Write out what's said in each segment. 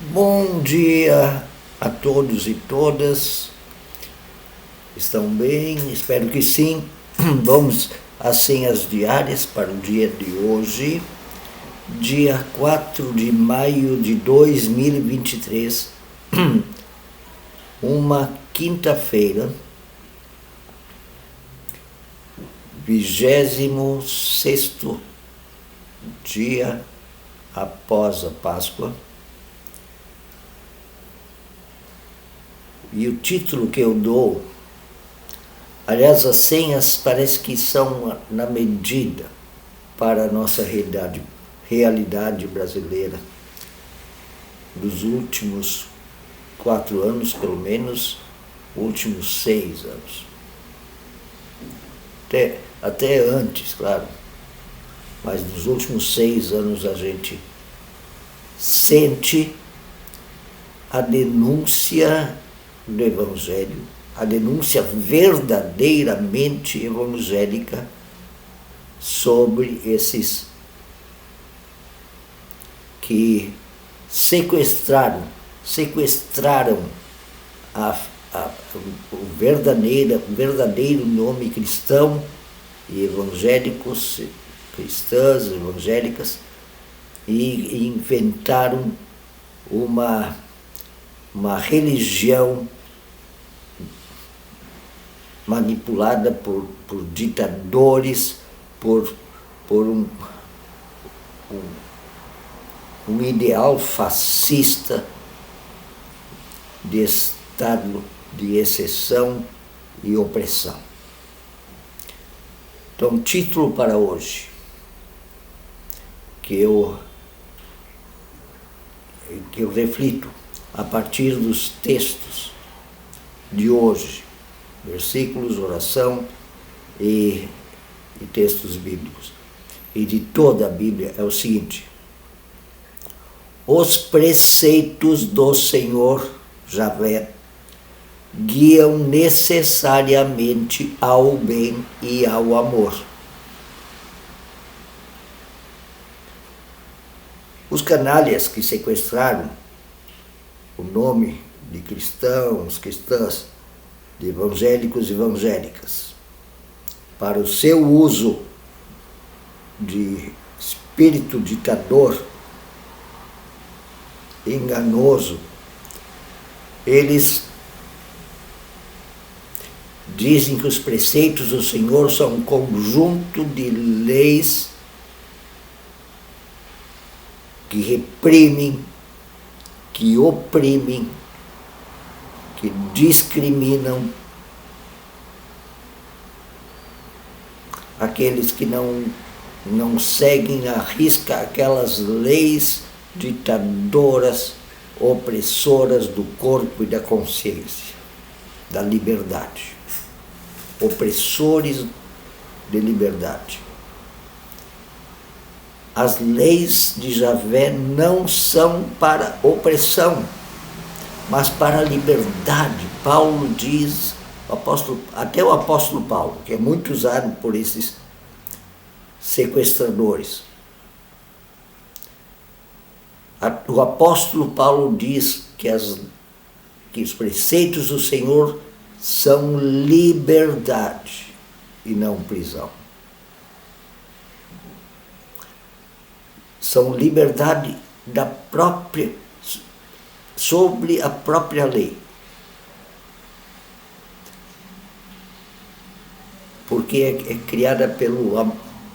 Bom dia a todos e todas. Estão bem? Espero que sim. Vamos às senhas diárias para o dia de hoje, dia 4 de maio de 2023, uma quinta-feira, 26º dia após a Páscoa. E o título que eu dou, aliás, as senhas parece que são na medida para a nossa realidade brasileira dos últimos 4 anos, pelo menos, últimos 6 anos. Até antes, claro, mas nos últimos 6 anos a gente sente a denúncia do Evangelho, a denúncia verdadeiramente evangélica sobre esses que sequestraram o verdadeiro nome cristão e evangélicos, cristãs, evangélicas, e inventaram uma religião manipulada por ditadores, por um ideal fascista de estado de exceção e opressão. Então, título para hoje, que eu reflito a partir dos textos de hoje, versículos, oração e textos bíblicos, e de toda a Bíblia, é o seguinte: os preceitos do Senhor Javé guiam necessariamente ao bem e ao amor. Os canalhas que sequestraram o nome de cristãos, cristãs, de evangélicos e evangélicas, para o seu uso de espírito ditador, enganoso, eles dizem que os preceitos do Senhor são um conjunto de leis que reprimem, que oprimem, que discriminam aqueles que não seguem à risca aquelas leis ditadoras, opressoras do corpo e da consciência, da liberdade. Opressores de liberdade. As leis de Javé não são para opressão, mas para a liberdade. Paulo diz, até o apóstolo Paulo, que é muito usado por esses sequestradores. O apóstolo Paulo diz que os preceitos do Senhor são liberdade e não prisão. São liberdade sobre a própria lei. Porque é criada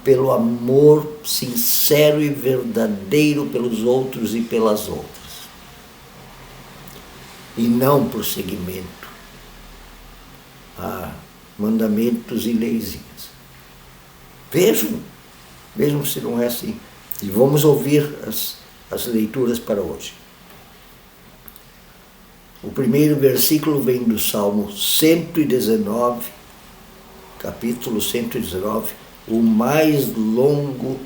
pelo amor sincero e verdadeiro pelos outros e pelas outras. E não por seguimento a mandamentos e leizinhas. Vejam se não é assim. E vamos ouvir as leituras para hoje. O primeiro versículo vem do Salmo 119, capítulo 119, o mais longo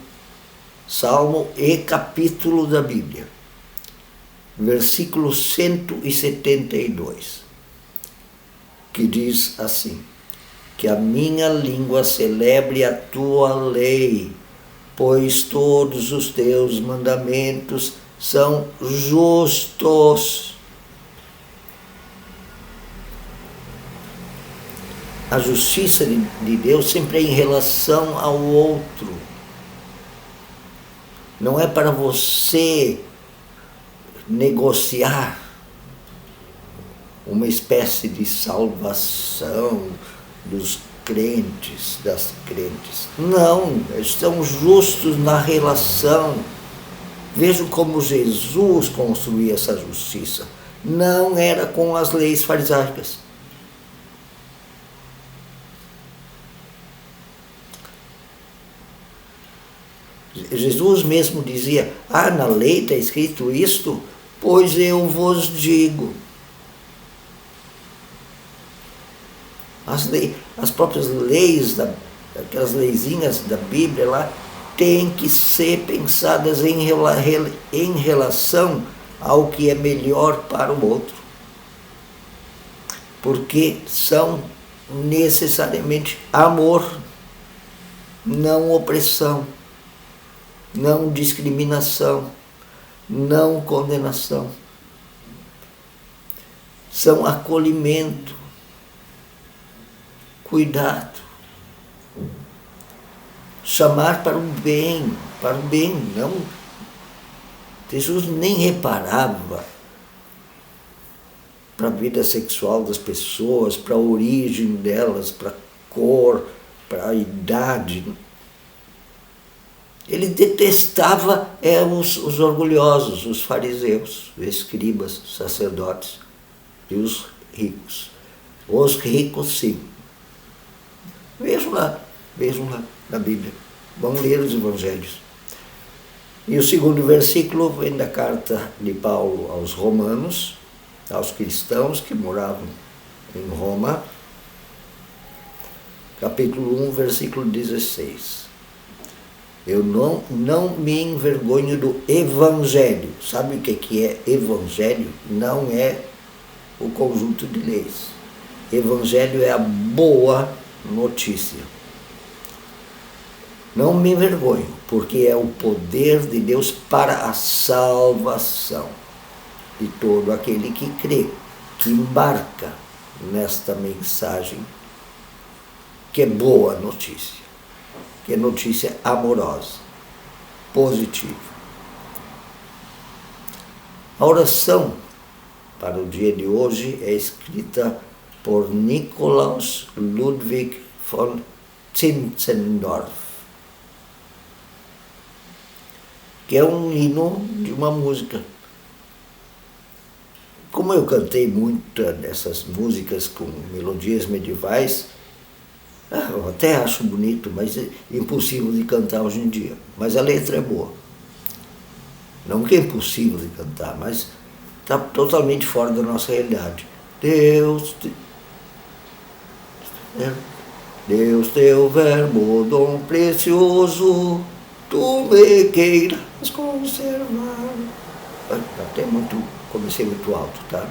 salmo e capítulo da Bíblia. Versículo 172, que diz assim: que a minha língua celebre a tua lei, pois todos os teus mandamentos são justos. A justiça de Deus sempre é em relação ao outro. Não é para você negociar uma espécie de salvação dos crentes, das crentes. Não, estão justos na relação. Vejam como Jesus construía essa justiça. Não era com as leis farisaicas. Jesus mesmo dizia, na lei está escrito isto, pois eu vos digo. As próprias leis, aquelas leizinhas da Bíblia lá, têm que ser pensadas em relação ao que é melhor para o outro. Porque são necessariamente amor, não opressão, não discriminação, não condenação. São acolhimento, cuidado, chamar para o bem, não. Jesus nem reparava para a vida sexual das pessoas, para a origem delas, para a cor, para a idade. Ele detestava os orgulhosos, os fariseus, os escribas, os sacerdotes e os ricos. Os ricos, sim. Vejam lá na Bíblia. Vamos ler os evangelhos. E o segundo versículo vem da carta de Paulo aos romanos, aos cristãos que moravam em Roma, capítulo 1, versículo 16. Eu não me envergonho do evangelho. Sabe o que é evangelho? Não é o conjunto de leis. Evangelho é a boa notícia. Não me envergonho, porque é o poder de Deus para a salvação de todo aquele que crê, que embarca nesta mensagem, que é boa notícia, que é notícia amorosa, positiva. A oração para o dia de hoje é escrita por Nikolaus Ludwig von Zinzendorf, que é um hino de uma música. Como eu cantei muitas dessas músicas com melodias medievais, eu até acho bonito, mas é impossível de cantar hoje em dia. Mas a letra é boa. Não que é impossível de cantar, mas está totalmente fora da nossa realidade. Deus, teu verbo, dom precioso, tu me queiras conservar. Até comecei muito alto, tá?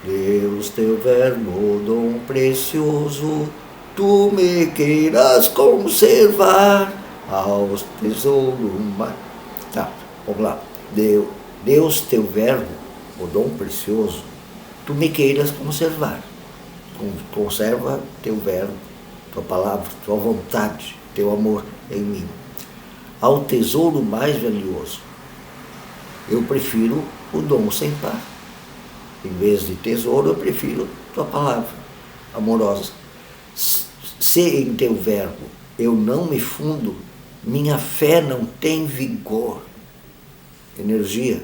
Deus, teu verbo, dom precioso, tu me queiras conservar aos tesouros. Tá, vamos lá. Deus, teu verbo, o dom precioso, tu me queiras conservar. Conserva teu verbo, tua palavra, tua vontade, teu amor em mim. Ao tesouro mais valioso, eu prefiro o dom sem par. Em vez de tesouro, eu prefiro tua palavra amorosa. Se em teu verbo eu não me fundo, minha fé não tem vigor, energia.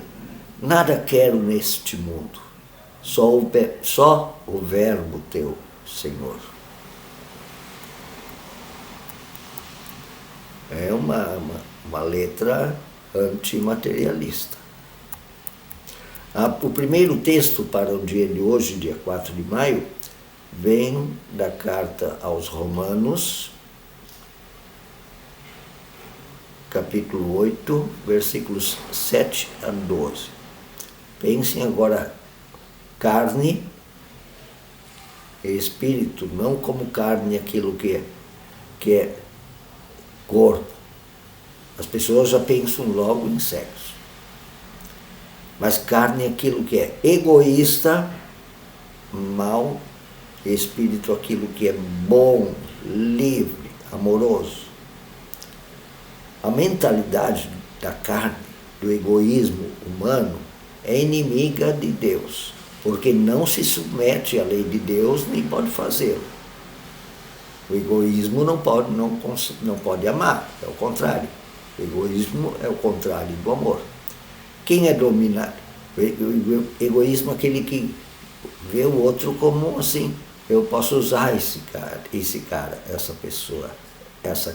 Nada quero neste mundo, só o verbo teu, Senhor. É uma letra antimaterialista. O primeiro texto para o dia de hoje, dia 4 de maio, vem da carta aos Romanos, capítulo 8, versículos 7 a 12. Pensem agora, carne e espírito, não como carne aquilo que é corpo, As pessoas já pensam logo em sexo. Mas carne é aquilo que é egoísta, mal, espírito aquilo que é bom, livre, amoroso. A mentalidade da carne, do egoísmo humano, é inimiga de Deus, porque não se submete à lei de Deus nem pode fazê-lo. O egoísmo não pode amar, é o contrário. O egoísmo é o contrário do amor. Quem é dominado? O egoísmo é aquele que vê o outro como assim, eu posso usar esse cara, essa pessoa, essa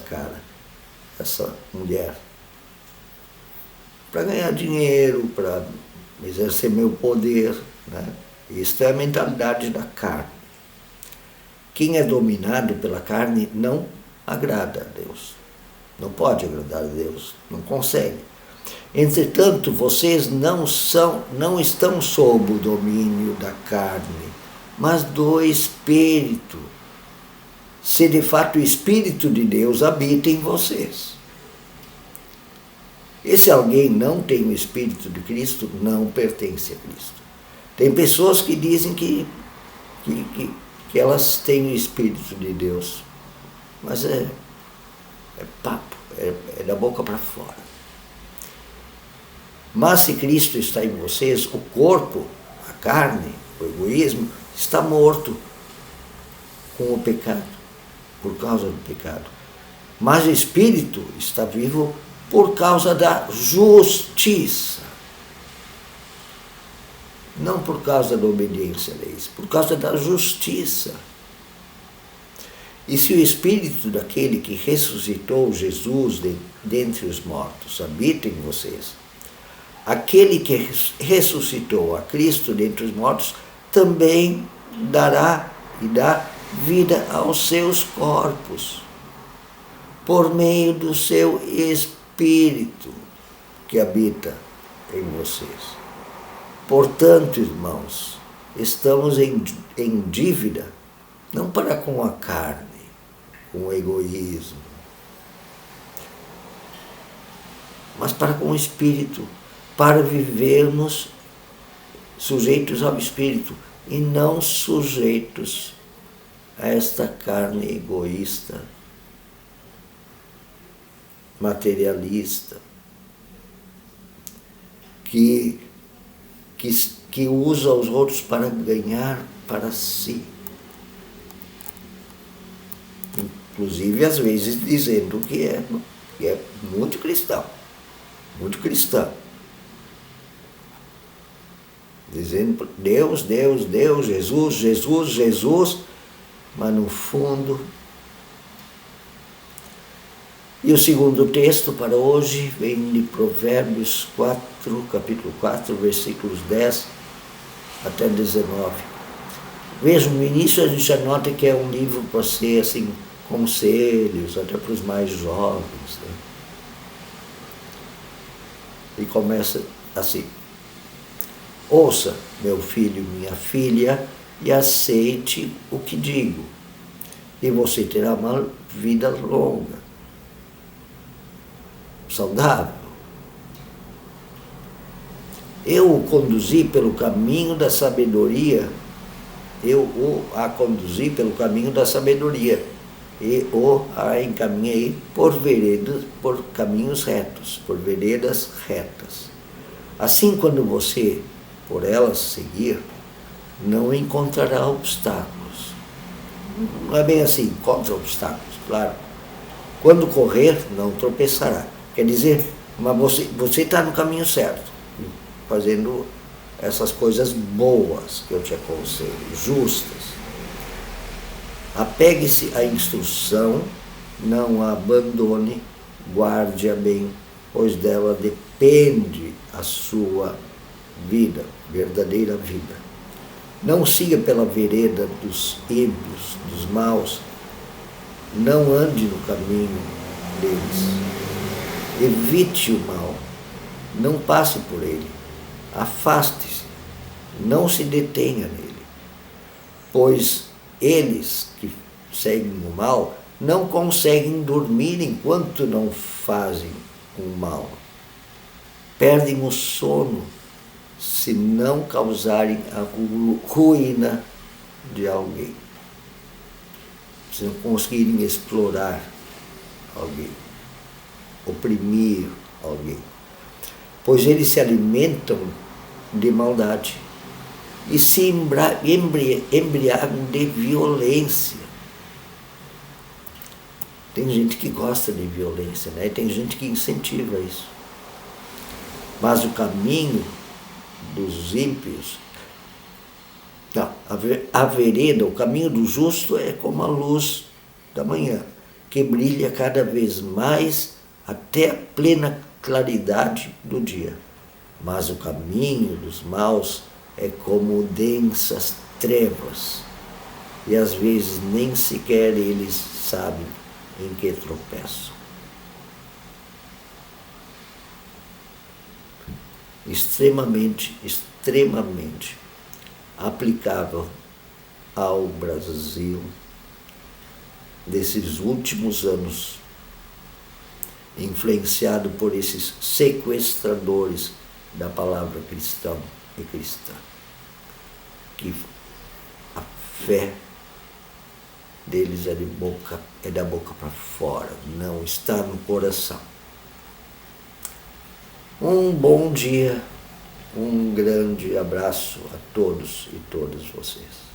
mulher, para ganhar dinheiro, para exercer meu poder, né? Isso é a mentalidade da carne. Quem é dominado pela carne não agrada a Deus. Não pode agradar a Deus, não consegue. Entretanto, vocês não estão sob o domínio da carne, mas do Espírito, se de fato o Espírito de Deus habita em vocês. E se alguém não tem o Espírito de Cristo, não pertence a Cristo. Tem pessoas que dizem que elas têm o Espírito de Deus, mas é papo, é da boca para fora. Mas se Cristo está em vocês, o corpo, a carne, o egoísmo, está morto com o pecado, por causa do pecado. Mas o Espírito está vivo por causa da justiça. Não por causa da obediência a leis, por causa da justiça. E se o Espírito daquele que ressuscitou Jesus dentre os mortos habita em vocês, aquele que ressuscitou a Cristo dentre os mortos também dará e dá vida aos seus corpos, por meio do seu Espírito que habita em vocês. Portanto, irmãos, estamos em dívida, não para com a carne, com o egoísmo, mas para com o Espírito, para vivermos sujeitos ao Espírito e não sujeitos a esta carne egoísta, materialista, que usa os outros para ganhar para si. Inclusive, às vezes, dizendo que é muito cristão, muito cristão. Dizendo Deus, Deus, Deus, Jesus, Jesus, Jesus, mas no fundo. E o segundo texto para hoje vem de Provérbios 4, capítulo 4, versículos 10 até 19. Vejam, no início a gente já nota que é um livro para ser assim, conselhos, até para os mais jovens, né? E começa assim: ouça, meu filho, minha filha, e aceite o que digo, e você terá uma vida longa, saudável. Eu o conduzi pelo caminho da sabedoria, a conduzi pelo caminho da sabedoria, e a encaminhei por veredas, por caminhos retos, por veredas retas. Assim, quando você por elas seguir, não encontrará obstáculos. Não é bem assim, contra obstáculos, claro. Quando correr, não tropeçará. Quer dizer, mas você está no caminho certo, fazendo essas coisas boas que eu te aconselho, justas. Apegue-se à instrução, não a abandone, guarde-a bem, pois dela depende a sua vida, verdadeira vida. Não siga pela vereda dos ímpios, dos maus, não ande no caminho deles. Evite o mal, não passe por ele, afaste-se, não se detenha nele, pois eles que seguem o mal não conseguem dormir enquanto não fazem com o mal. Perdem o sono se não causarem a ruína de alguém. Se não conseguirem explorar alguém, oprimir alguém. Pois eles se alimentam de maldade e se embriagam de violência. Tem gente que gosta de violência, né? E tem gente que incentiva isso. Mas o caminho dos ímpios, não, a vereda, o caminho do justo é como a luz da manhã, que brilha cada vez mais até a plena claridade do dia. Mas o caminho dos maus é como densas trevas, e às vezes nem sequer eles sabem em que tropeçam. Extremamente aplicável ao Brasil desses últimos anos, influenciado por esses sequestradores da palavra cristão e cristã, que a fé deles é da boca para fora, não está no coração. Um bom dia, um grande abraço a todos e todas vocês.